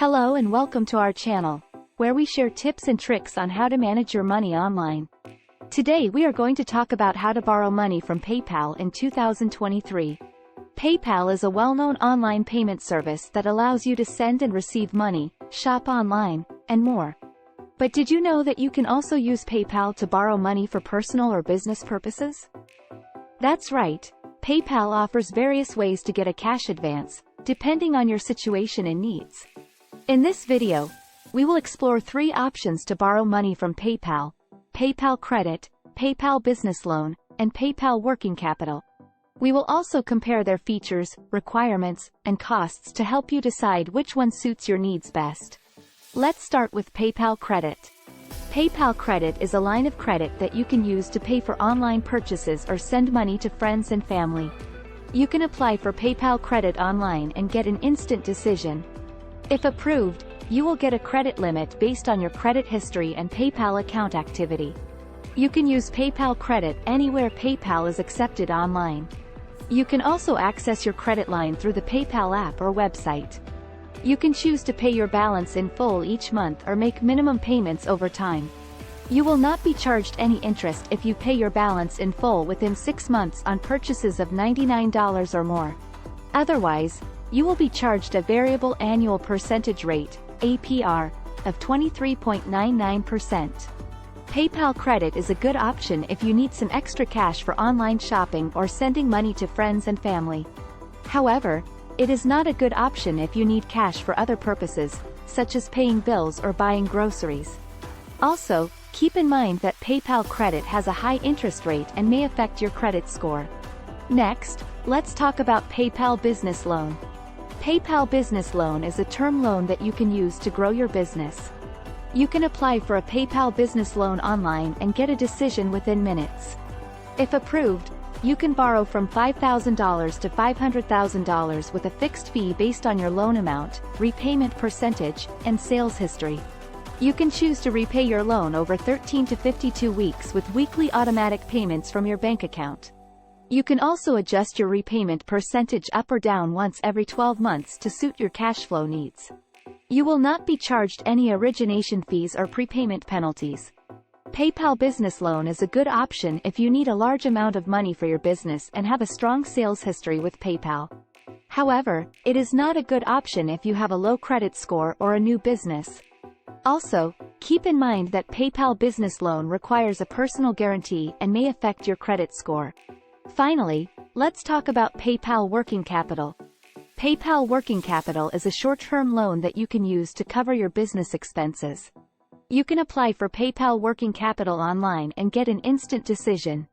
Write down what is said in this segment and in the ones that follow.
Hello and welcome to our channel, where we share tips and tricks on how to manage your money online. Today we are going to talk about how to borrow money from PayPal in 2023. PayPal is a well-known online payment service that allows you to send and receive money, shop online, and more. But did you know that you can also use PayPal to borrow money for personal or business purposes? That's right, PayPal offers various ways to get a cash advance, depending on your situation and needs. In this video, we will explore 3 options to borrow money from PayPal: PayPal Credit, PayPal Business Loan, and PayPal Working Capital. We will also compare their features, requirements, and costs to help you decide which one suits your needs best. Let's start with PayPal Credit. PayPal Credit is a line of credit that you can use to pay for online purchases or send money to friends and family. You can apply for PayPal Credit online and get an instant decision. If approved, you will get a credit limit based on your credit history and PayPal account activity. You can use PayPal Credit anywhere PayPal is accepted online. You can also access your credit line through the PayPal app or website. You can choose to pay your balance in full each month or make minimum payments over time. You will not be charged any interest if you pay your balance in full within 6 months on purchases of $99 or more. Otherwise, you will be charged a variable annual percentage rate, APR, of 23.99%. PayPal Credit is a good option if you need some extra cash for online shopping or sending money to friends and family. However, it is not a good option if you need cash for other purposes, such as paying bills or buying groceries. Also, keep in mind that PayPal Credit has a high interest rate and may affect your credit score. Next, let's talk about PayPal Business Loan. PayPal Business Loan is a term loan that you can use to grow your business. You can apply for a PayPal Business Loan online and get a decision within minutes. If approved, you can borrow from $5,000 to $500,000 with a fixed fee based on your loan amount, repayment percentage, and sales history. You can choose to repay your loan over 13 to 52 weeks with weekly automatic payments from your bank account. You can also adjust your repayment percentage up or down once every 12 months to suit your cash flow needs. You will not be charged any origination fees or prepayment penalties. PayPal Business Loan is a good option if you need a large amount of money for your business and have a strong sales history with PayPal. However, it is not a good option if you have a low credit score or a new business. Also, keep in mind that PayPal Business Loan requires a personal guarantee and may affect your credit score. Finally, let's talk about PayPal Working Capital. PayPal Working Capital is a short-term loan that you can use to cover your business expenses. You can apply for PayPal Working Capital online and get an instant decision.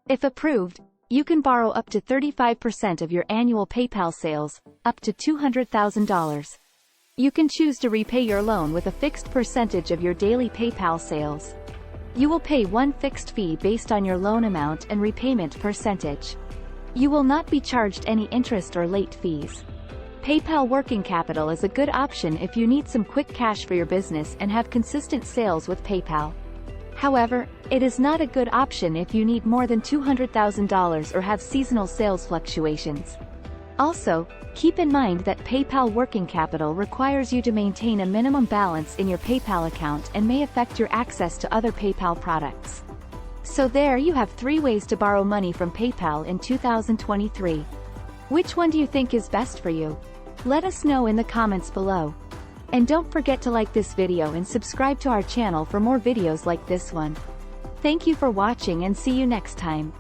If approved, you can borrow up to 35% of your annual PayPal sales, up to $200,000. You can choose to repay your loan with a fixed percentage of your daily PayPal sales. You will pay one fixed fee based on your loan amount and repayment percentage. You will not be charged any interest or late fees. PayPal Working Capital is a good option if you need some quick cash for your business and have consistent sales with PayPal. However, it is not a good option if you need more than $200,000 or have seasonal sales fluctuations. Also, keep in mind that PayPal Working Capital requires you to maintain a minimum balance in your PayPal account and may affect your access to other PayPal products. So there you have 3 ways to borrow money from PayPal in 2023. Which one do you think is best for you? Let us know in the comments below. And don't forget to like this video and subscribe to our channel for more videos like this one. Thank you for watching and see you next time.